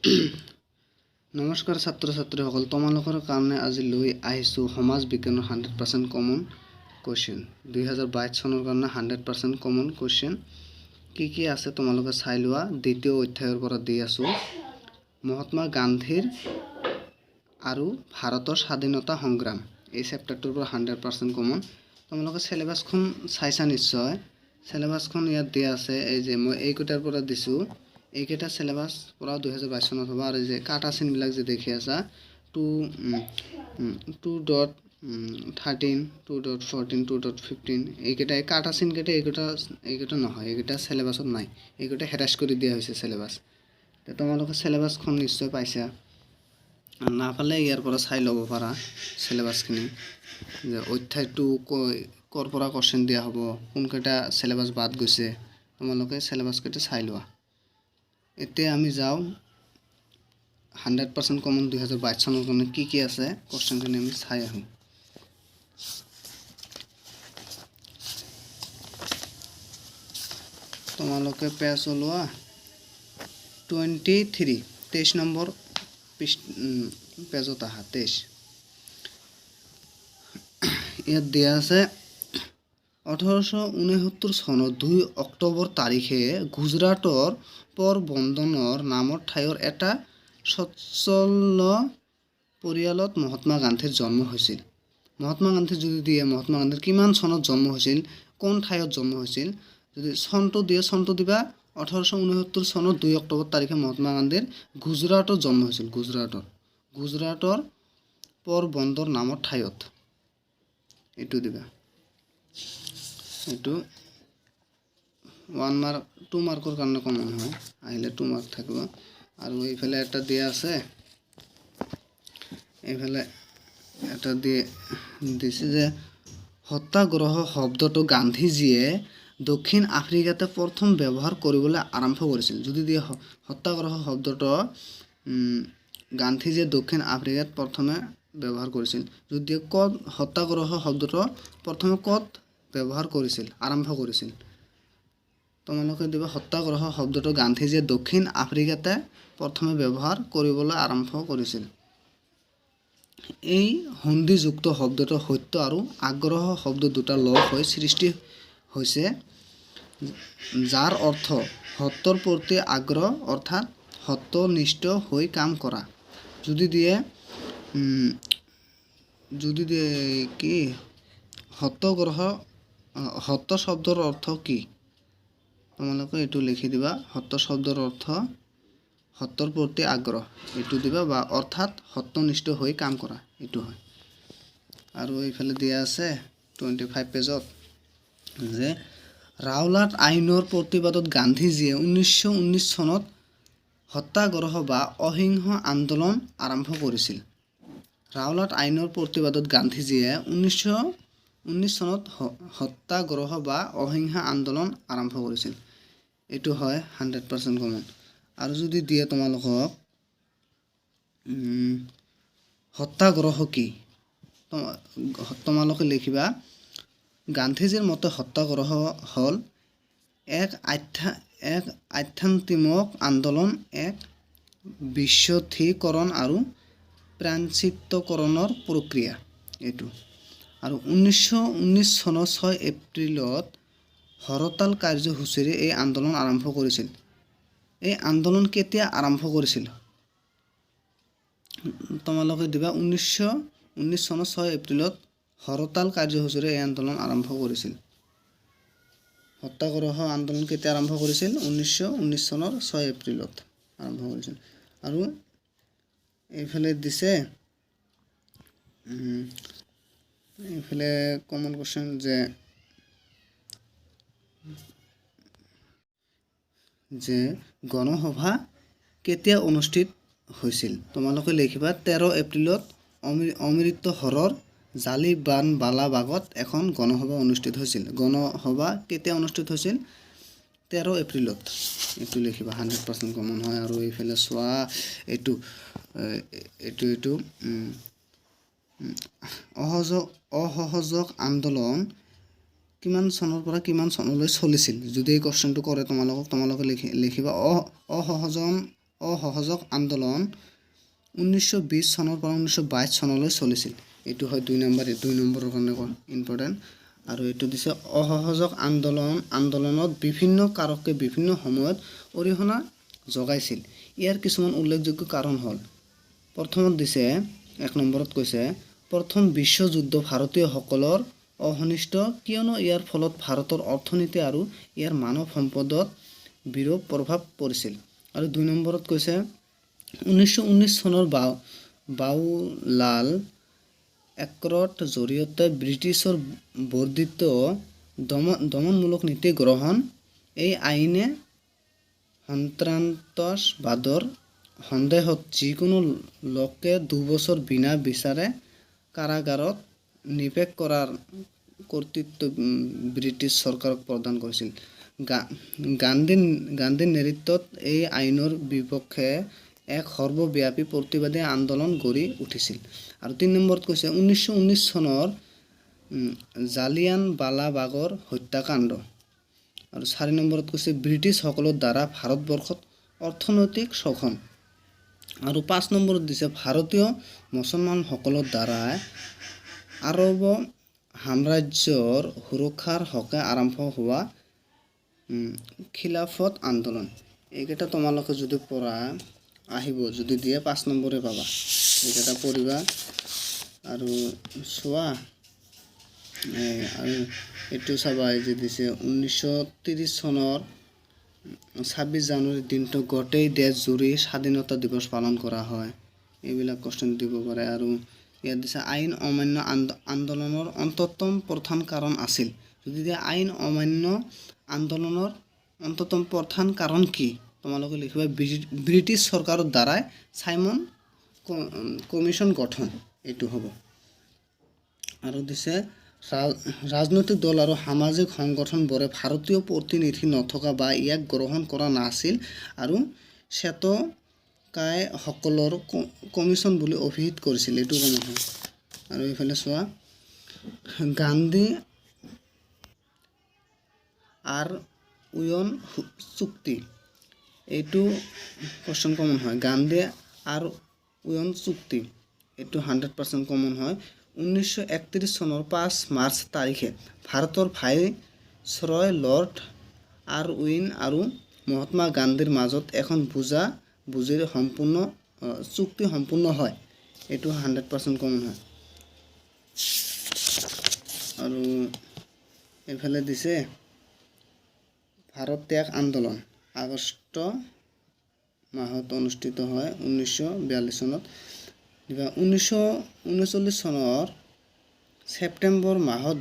নমস্কাৰ ছাত্ৰ ছাত্ৰীসকল, তোমালোকৰ কাৰণে আজি লৈ আহিছোঁ সমাজ বিজ্ঞানৰ 100% কমন কুৱেশ্যন। 2022 চনৰ কাৰণে 100% কমন কুৱেশ্যন কি আছে তোমালোকে চাই লোৱা। দ্বিতীয় অধ্যায়ৰ পৰা দি আছোঁ। মহাত্মা গান্ধীৰ আৰু ভাৰতৰ স্বাধীনতা সংগ্ৰাম, এই চেপ্টাৰটোৰ পৰা 100% কমন। তোমালোকে চিলেবাছখন চাইছা নিশ্চয়। চিলেবাছখন ইয়াত দিয়া আছে। এই যে মই এইকেইটাৰ পৰা দিছোঁ, এইকেইটা চিলেবাছ পৰা 2022 চনত হ'ব। আৰু যে কাটা চিনবিলাক যে দেখি আছা 2.13, 2.14, 2.15, এইকেইটা কাটা চিনকেইটা এইকেইটা নহয়, এইকেইটা চিলেবাছত নাই। এইকেইটা হেৰাছ কৰি দিয়া হৈছে চিলেবাছ। তোমালোকে চিলেবাছখন নিশ্চয় পাইছা। নাপালে ইয়াৰ পৰা চাই ল'ব পাৰা চিলেবাছখিনি, যে অধ্যায়টো ক'ৰ পৰা কুৱেশ্যন দিয়া হ'ব, কোনকেইটা চিলেবাছ বাদ গৈছে, তোমালোকে চিলেবাছকেইটা চাই লোৱা। এতিয়া আমি যাওঁ 100% কমন 2022 চনৰ কাৰণে কি আছে কুৱেশ্যনখিনি আমি চাই আহোঁ। তোমালোকে পেজ ওলোৱা 23 নম্বৰ পেজত আহা। 23 ইয়াত দিয়া আছে 1869 চনৰ 2 অক্টোবৰ তাৰিখে গুজৰাটৰ পৰবন্দৰ নামৰ ঠাইৰ এটা সচ্ছল পৰিয়ালত মহাত্মা গান্ধীৰ জন্ম হৈছিল। মহাত্মা গান্ধী যদি দিয়ে, মহাত্মা গান্ধীৰ কিমান চনত জন্ম হৈছিল, কোন ঠাইত জন্ম হৈছিল, যদি চনটো দিয়ে চনটো দিবা। 1869 চনৰ 2 অক্টোবৰ তাৰিখে মহাত্মা গান্ধীৰ গুজৰাটত জন্ম হৈছিল। গুজৰাটৰ পৰবন্দৰ নামৰ ঠাইত, এইটো দিবা। এইটো 1 মাৰ্ক 2 মাৰ্কৰ কাৰণে কমন হয়, আহিলে 2 মাৰ্ক থাকিব। আৰু এইফালে এটা দিয়া আছে, এইফালে এটা দিছে যে সত্যাগ্ৰহ শব্দটো গান্ধীজীয়ে দক্ষিণ আফ্ৰিকাতে প্ৰথম ব্যৱহাৰ কৰিবলৈ আৰম্ভ কৰিছিল। যদি দিয়ে সত্যাগ্ৰহ শব্দটো গান্ধীজীয়ে দক্ষিণ আফ্ৰিকাত প্ৰথমে ব্যৱহাৰ কৰিছিল, যদি ক'ত সত্যাগ্ৰহ শব্দটো প্ৰথমে ক'ত ব্যৱহাৰ কৰিছিল, আৰম্ভ কৰিছিল, তোমালোকে দিবা সত্যাগ্ৰহ শব্দটো গান্ধীজীয়ে দক্ষিণ আফ্ৰিকাতে প্ৰথমে ব্যৱহাৰ কৰিবলৈ আৰম্ভ কৰিছিল। এই সন্ধিযুক্ত শব্দটো সত্য আৰু আগ্ৰহ শব্দ দুটা লগ হৈ সৃষ্টি হৈছে, যাৰ অৰ্থ সত্যৰ প্ৰতি আগ্ৰহ অৰ্থাৎ সত্যনিষ্ঠ হৈ কাম কৰা। যদি দিয়ে কি সত্য শব্দৰ অৰ্থ কি, তোমালোকে এইটো লিখি দিবা। সত্য শব্দৰ অৰ্থ সত্যৰ প্ৰতি আগ্ৰহ, এইটো দিবা, বা অৰ্থাৎ সত্যনিষ্ঠ হৈ কাম কৰা, এইটো হয়। আৰু এইফালে দিয়া আছে 25 পেজত যে ৰাওলাট আইনৰ প্ৰতিবাদত গান্ধীজীয়ে 1919 চনত সত্যাগ্ৰহ বা অহিংস আন্দোলন আৰম্ভ কৰিছিল। ৰাওলাট আইনৰ প্ৰতিবাদত গান্ধীজীয়ে 1919 চনত সত্যাগ্ৰহ বা অহিংসা আন্দোলন আৰম্ভ কৰিছিল। এইটো হয় 100% কমন। আৰু যদি দিয়ে তোমালোকক সত্যাগ্ৰহ কি, তোমালোকে লিখিবা গান্ধীজীৰ মতে সত্যাগ্ৰহ হ'ল এক আধ্যাত্মিক আন্দোলন, এক বিশুদ্ধীকৰণ আৰু প্ৰায়শ্চিত্তকৰণৰ প্ৰক্ৰিয়া, এইটো। আৰু 1919 চনৰ 6 এপ্ৰিলত হৰতাল কাৰ্যসূচীৰে এই আন্দোলন আৰম্ভ কৰিছিল। এই আন্দোলন কেতিয়া আৰম্ভ কৰিছিল, তোমালোকে দিবা 1919 চনৰ 6 এপ্ৰিলত হৰতাল কাৰ্যসূচীৰে এই আন্দোলন আৰম্ভ কৰিছিল। সত্যাগ্ৰহ আন্দোলন কেতিয়া আৰম্ভ কৰিছিল, 1919 চনৰ 6 এপ্ৰিলত আৰম্ভ কৰিছিল। আৰু এইফালে দিছে এইফালে কমন কুৱেশ্যন যে গণসভা কেতিয়া অনুষ্ঠিত হৈছিল, তোমালোকে লিখিবা 13 এপ্ৰিলত অমৃতসৰৰ জালিয়ানৱালাবাগত এখন গণসভা অনুষ্ঠিত হৈছিল। গণসভা কেতিয়া অনুষ্ঠিত হৈছিল, 13 এপ্ৰিলত, এইটো লিখিবা। 100% কমন হয়। আৰু এইফালে চোৱা এইটো অসহযোগ আন্দোলন কিমান চনৰ পৰা কিমান চনলৈ চলিছিল, যদি এই কুৱেশ্যনটো কৰে তোমালোকে লিখিবা অসহযোগ আন্দোলন 1920 চনৰ পৰা 1922 চনলৈ চলিছিল। এইটো হয় 2 নম্বৰৰ কাৰণে ইম্পৰ্টেণ্ট। আৰু এইটো দিছে অসহযোগ আন্দোলনত বিভিন্ন কাৰকে বিভিন্ন সময়ত অৰিহণা যোগাইছিল। ইয়াৰ কিছুমান উল্লেখযোগ্য কাৰণ হ'ল, প্ৰথমত দিছে 1 নম্বৰত কৈছে প্ৰথম বিশ্বযুদ্ধ ভাৰতীয়সকলৰ অনিষ্ট, কিয়নো ইয়াৰ ফলত ভাৰতৰ অৰ্থনীতি আৰু ইয়াৰ মানৱ সম্পদত বিৰূপ প্ৰভাৱ পৰিছিল। আৰু 2 নম্বৰত কৈছে 1919 চনৰ বাউলাল একটৰ জৰিয়তে ব্ৰিটিছৰ বৰ্ধিত দমনমূলক নীতি গ্ৰহণ। এই আইনে সন্ত্ৰাসবাদৰ সন্দেহত যিকোনো লোকে 2 বছৰ বিনা বিচাৰে কাৰাগাৰত নিক্ষেপ কৰাৰ কৰ্তৃত্ব ব্ৰিটিছ চৰকাৰক প্ৰদান কৰিছিল। গান্ধীৰ নেতৃত্বত এই আইনৰ বিপক্ষে এক সৰ্বব্যাপী প্ৰতিবাদী আন্দোলন গঢ়ি উঠিছিল। আৰু 3 নম্বৰত কৈছে 1919 চনৰ জালিয়ানৱালাবাগৰ হত্যাকাণ্ড। আৰু 4 নম্বৰত কৈছে ব্ৰিটিছসকলৰ দ্বাৰা ভাৰতবৰ্ষত অৰ্থনৈতিক শোষণ। আৰু 5 নম্বৰত দিছে ভাৰতীয় মুছলমানসকলৰ দ্বাৰা আৰব সাম্ৰাজ্যৰ সুৰক্ষাৰ হকে আৰম্ভ হোৱা খিলাফত আন্দোলন। এইকেইটা তোমালোকে যদি পঢ়া আহিব, যদি দিয়ে 5 নম্বৰে পাবা। এইকেইটা পঢ়িবা আৰু চোৱা। আৰু এইটো চাবা, এই যে দিছে 1930 চনৰ 26 জানুৱাৰী দিনটো গোটেই দেশ জুৰি স্বাধীনতা দিৱস পালন কৰা হয়। এইবিলাক কোৱেশ্যন দিব পাৰে। আৰু ইয়াত দিছে আইন অমান্য আন্দোলনৰ অন্যতম প্ৰধান কাৰণ আছিল। যদি দিয়ে আইন অমান্য আন্দোলনৰ অন্যতম প্ৰধান কাৰণ কি, তোমালোকে লিখিবা ব্ৰিটিছ চৰকাৰৰ দ্বাৰাই চাইমন কমিশ্যন গঠন। এইটো হ'ব। আৰু দিছে ৰাজনৈতিক দল আৰু সামাজিক সংগঠনবোৰে ভাৰতীয় প্ৰতিনিধি নথকা বা ইয়াক গ্ৰহণ কৰা নাছিল আৰু শ্বেতকায়সকলৰ কমিশ্যন বুলি অভিহিত কৰিছিল। এইটো কমন হয়। আৰু এইফালে চোৱা গান্ধী আৰু উয়ন চুক্তি। এইটো কোৱেশ্যন কমন হয়। গান্ধী আৰু উয়ন চুক্তি, এইটো 100% কমন হয়। 1931 চনৰ 5 মাৰ্চ তাৰিখে ভাৰতৰ ভাইচৰয় লৰ্ড আৰউইন আৰু মহাত্মা গান্ধীৰ মাজত এখন বুজাবুজিৰ চুক্তি সম্পূৰ্ণ হয়। এইটো 100% কমন হয়। আৰু এইফালে দিছে ভাৰত ত্যাগ আন্দোলন আগষ্ট মাহত অনুষ্ঠিত হয় 1942 চনত। 1939 চনৰ ছেপ্টেম্বৰ মাহত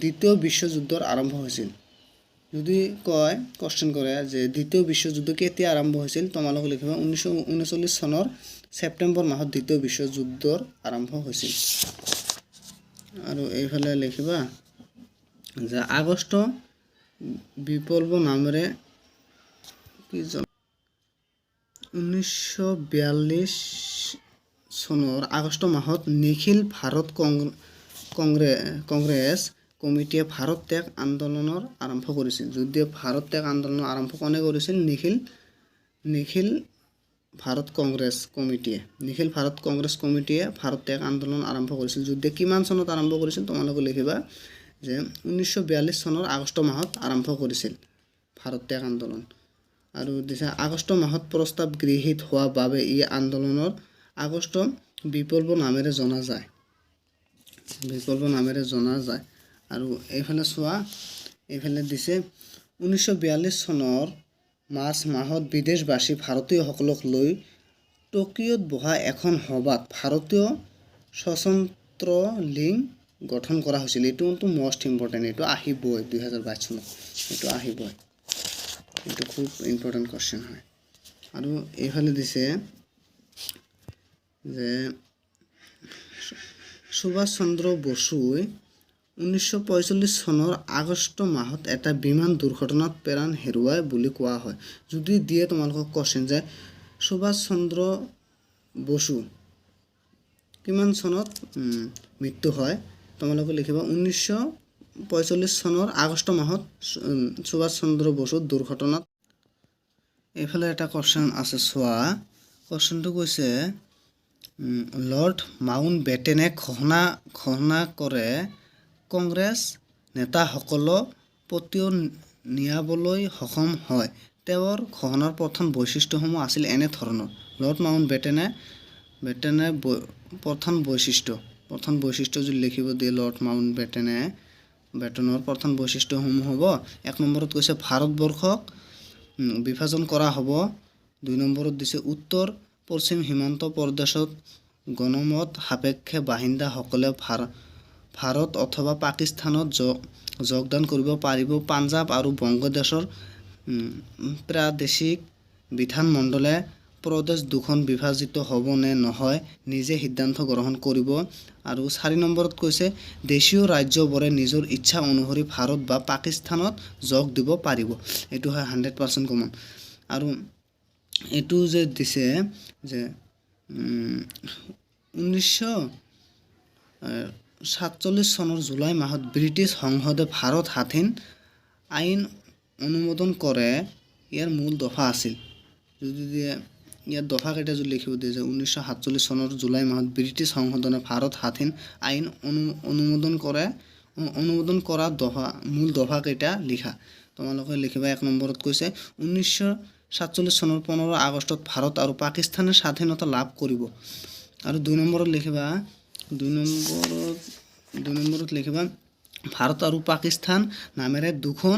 দ্বিতীয় বিশ্বযুদ্ধৰ আৰম্ভ হৈছিল। যদি কয় কোৱেশ্যন কৰে যে দ্বিতীয় বিশ্বযুদ্ধ কেতিয়া আৰম্ভ হৈছিল, তোমালোকে লিখিবা 1939 চনৰ ছেপ্টেম্বৰ মাহত দ্বিতীয় বিশ্বযুদ্ধৰ আৰম্ভ হৈছিল। আৰু এইফালে লিখিবা যে আগষ্ট বিপ্লৱ নামেৰে 1942 চনৰ আগষ্ট মাহত নিখিল ভাৰত কংগ্ৰেছ কমিটিয়ে ভাৰত ত্যাগ আন্দোলনৰ আৰম্ভ কৰিছিল। যদিও ভাৰত ত্যাগ আন্দোলন আৰম্ভ কোনে কৰিছিল? নিখিল ভাৰত কংগ্ৰেছ কমিটিয়ে ভাৰত ত্যাগ আন্দোলন আৰম্ভ কৰিছিল। যদিও কিমান চনত আৰম্ভ কৰিছিল, তোমালোকে লিখিবা যে 1942 চনৰ আগষ্ট মাহত আৰম্ভ কৰিছিল ভাৰত ত্যাগ আন্দোলন। আৰু দিছে আগষ্ট মাহত প্ৰস্তাৱ গৃহীত হোৱা বাবে এই আন্দোলনৰ আগষ্ট বিপ্লৱ নামেৰে জনা যায়। আৰু এইফালে চোৱা, এইফালে দিছে 1942 চনৰ মাৰ্চ মাহত বিদেশবাসী ভাৰতীয়সকলক লৈ টকিঅ'ত বহা এখন সভাত ভাৰতীয় সশস্ত্ৰ লীগ গঠন কৰা হৈছিল। এইটো মষ্ট ইম্পৰ্টেণ্ট। এইটো আহিবই 2022 চনত, এইটো আহিবই। এইটো খুব ইম্পৰ্টেণ্ট কোৱেশ্যন হয়। আৰু এইফালে দিছে যে সুভাষ চন্দ্ৰ বসুই 1945 চনৰ আগষ্ট মাহত এটা বিমান দুৰ্ঘটনাত প্ৰাণ হেৰুৱায় বুলি কোৱা হয়। যদি দিয়ে তোমালোকক কোৱেশ্যন যে সুভাষ চন্দ্ৰ বসু কিমান চনত মৃত্যু হয়, তোমালোকে লিখিবা 1945 চনৰ আগষ্ট মাহত সুভাষ চন্দ্ৰ বসু দুৰ্ঘটনাত এইফালে এটা কোৱেশ্চন আছে চোৱা কোৱেশ্চনটো কৈছে লৰ্ড মাউণ্ট বেটেনে ঘোষণা কৰে কংগ্ৰেছ নেতাসকলক পতিয়ন নিয়াবলৈ সক্ষম হয় তেওঁৰ ঘোষণাৰ প্ৰথম বৈশিষ্ট্যসমূহ আছিল এনে ধৰণৰ লৰ্ড মাউণ্ট বেটেনে প্ৰথম বৈশিষ্ট্য যদি লিখিব দিয়ে লৰ্ড মাউণ্ট বেটেনৰ প্ৰথম বৈশিষ্ট্যসমূহ হ'ব 1 নম্বৰত কৈছে ভাৰতবৰ্ষক বিভাজন কৰা হ'ব 2 নম্বৰত দিছে উত্তৰ পশ্চিম সীমান্ত প্ৰদেশত গণমত সাপেক্ষে বাসিন্দাসকলে ভাৰত অথবা পাকিস্তানত যোগদান কৰিব পাৰিব পাঞ্জাৱ আৰু বংগদেশৰ প্ৰাদেশিক বিধানমণ্ডলে প্ৰদেশ দুখন বিভাজিত হ'ব নে নহয় নিজে সিদ্ধান্ত গ্ৰহণ কৰিব আৰু 4 নম্বৰত কৈছে দেশীয় ৰাজ্যবোৰে নিজৰ ইচ্ছা অনুসৰি ভাৰত বা পাকিস্তানত যোগ দিব পাৰিব এটো হয় 100% কমন আৰু এটো যে দিছে যে 1947 চনৰ জুলাই মাহত ব্ৰিটিছ সংসদে ভাৰত স্বাধীন আইন অনুমোদন কৰে ইয়াৰ মূল দফা আছিল যদি ইয়াৰ দফা কেইটা যদি লিখিব দিয়ে যে 1947 চনৰ জুলাই মাহত ব্ৰিটিছ সংসদে ভাৰত স্বাধীন আইন অনুমোদন কৰা দফা মূল দফা কেইটা লিখা তোমালোকে লিখিবা 1 নম্বৰত কৈছে 1947 চনৰ 15 আগষ্টত ভাৰত আৰু পাকিস্তানে স্বাধীনতা লাভ কৰিব আৰু 2 নম্বৰত লিখিবা 2 নম্বৰত লিখিবা ভাৰত আৰু পাকিস্তান নামেৰে দুখন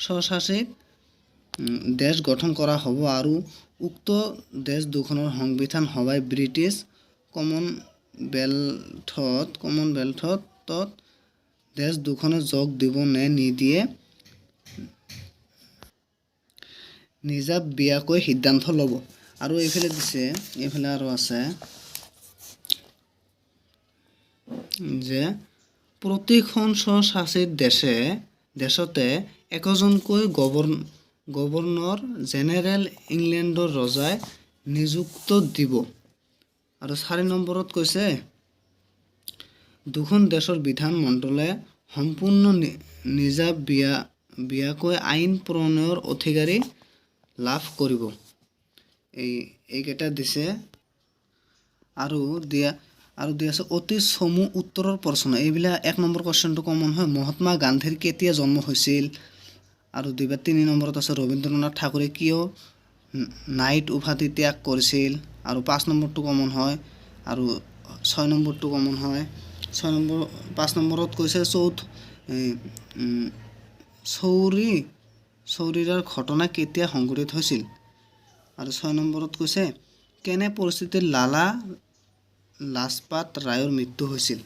স্বশাসিত দেশ গঠন কৰা হ'ব আৰু উক্ত দেশ দুখনৰ সংবিধান সভাই ব্ৰিটিছ কমনৱেলথত দেশ দুখনে যোগ দিব নে নিদিয়ে নিজাববীয়াকৈ সিদ্ধান্ত ল'ব আৰু এইফালে দিছে এইফালে আৰু আছে যে প্ৰতিখন স্বশাসিত দেশতে একজনকৈ গভৰ্ণৰ জেনেৰেল ইংলেণ্ডৰ ৰজাই নিযুক্ত দিব আৰু 4 নম্বৰত কৈছে দুখন দেশৰ বিধানমণ্ডলে সম্পূৰ্ণ নিজাববীয়াকৈ আইন প্ৰণয়নৰ অধিকাৰী লাভ কৰিব এইকেইটা দিছে আৰু দিয়া আছে অতি চমু উত্তৰৰ প্ৰশ্ন এইবিলাক 1 নম্বৰ কোৱেশ্চনটো কমন হয় মহাত্মা গান্ধীৰ কেতিয়া জন্ম হৈছিল আৰু 3 নম্বৰত আছে ৰবীন্দ্ৰনাথ ঠাকুৰে কিয় নাইট উপাধি ত্যাগ কৰিছিল আৰু 5 নম্বৰটো কমন হয় আৰু 6 নম্বৰটো কমন হয় 5 নম্বৰত কৈছে চৌৰিৰাৰ ঘটনা কেতিয়া সংঘটিত হৈছিল আৰু 6 নম্বৰত কৈছে কেনে পৰিস্থিতিত লালা লাজপাত ৰায়ৰ মৃত্যু হৈছিল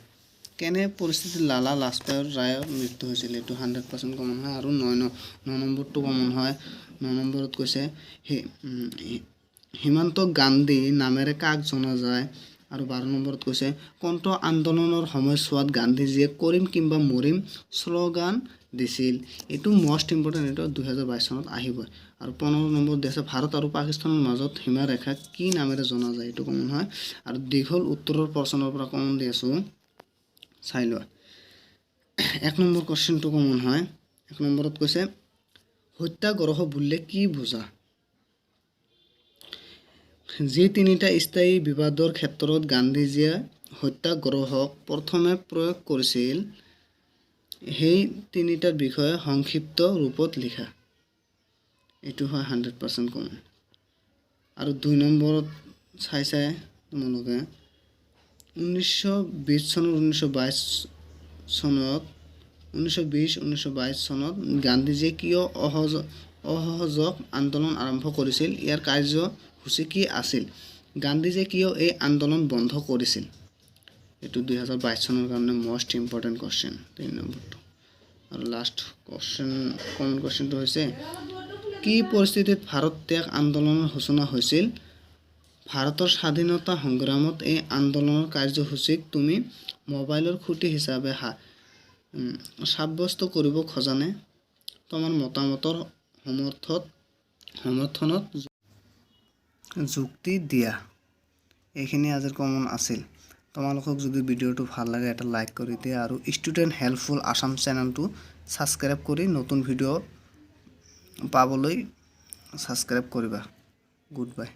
এইটো 100% কমন হয় আৰু 9 নম্বৰটো কমন হয় 9 নম্বৰত কৈছে হিমন্ত গান্ধী নামেৰে কাক জনা যায় আৰু 12 নম্বৰত কৈছে কোনটো আন্দোলনৰ সময়ছোৱাত গান্ধীজীয়ে কৰিম কিংবা মৰিম শ্লোগান দিছিল এইটো মোষ্ট ইম্পৰ্টেণ্ট এইটো 2022 চনত আহিব আৰু 15 নম্বৰ দিছে ভাৰত আৰু পাকিস্তানৰ মাজত সীমাৰেখা কি নামেৰে জনা যায় এইটো কমন হয় আৰু দীঘল উত্তৰৰ প্ৰশ্নৰ পৰা কমন দি আছো চাই লোৱা 1 নম্বৰ কোৱেশ্চনটো কমন হয় 1 নম্বৰত কৈছে সত্যাগ্ৰহ বুলিলে কি বুজা যি তিনিটা স্থায়ী বিবাদৰ ক্ষেত্ৰত গান্ধীজীয়ে সত্যাগ্ৰহক প্ৰথমে প্ৰয়োগ কৰিছিল সেই তিনিটাৰ বিষয়ে সংক্ষিপ্ত ৰূপত লিখা এইটো হয় 100% কমন আৰু 2 নম্বৰত চাই তোমালোকে 1920 চনত গান্ধীজীয়ে কিয় অসহযোগ আন্দোলন আৰম্ভ কৰিছিল ইয়াৰ কাৰ্যসূচী কি আছিল গান্ধীজীয়ে কিয় এই আন্দোলন বন্ধ কৰিছিল এইটো 2022 চনৰ কাৰণে মোষ্ট ইম্পৰ্টেণ্ট কোৱেশ্চন 3 নম্বৰটো আৰু লাষ্ট কমন কোৱেশ্চনটো হৈছে কি পৰিস্থিতিত ভাৰত ত্যাগ আন্দোলনৰ সূচনা হৈছিল ভাৰতৰ স্বাধীনতা সংগ্ৰামত এই আন্দোলনৰ কাৰ্যসূচীক তুমি মোবাইলৰ খুঁটি হিচাপে সাব্যস্ত কৰিব খোজানে তোমাৰ মতামতৰ সমৰ্থনত যুক্তি দিয়া এইখিনি আজিৰ কমন আছিল তোমালোকক যদি ভিডিঅ'টো ভাল লাগে এটা লাইক কৰি দিয়া আৰু ষ্টুডেণ্ট হেল্পফুল আসাম চেনেলটো সাবস্ক্ৰাইব কৰি নতুন ভিডিঅ' পাবলৈ ছাবস্ক্ৰাইব কৰিবা। Good bye.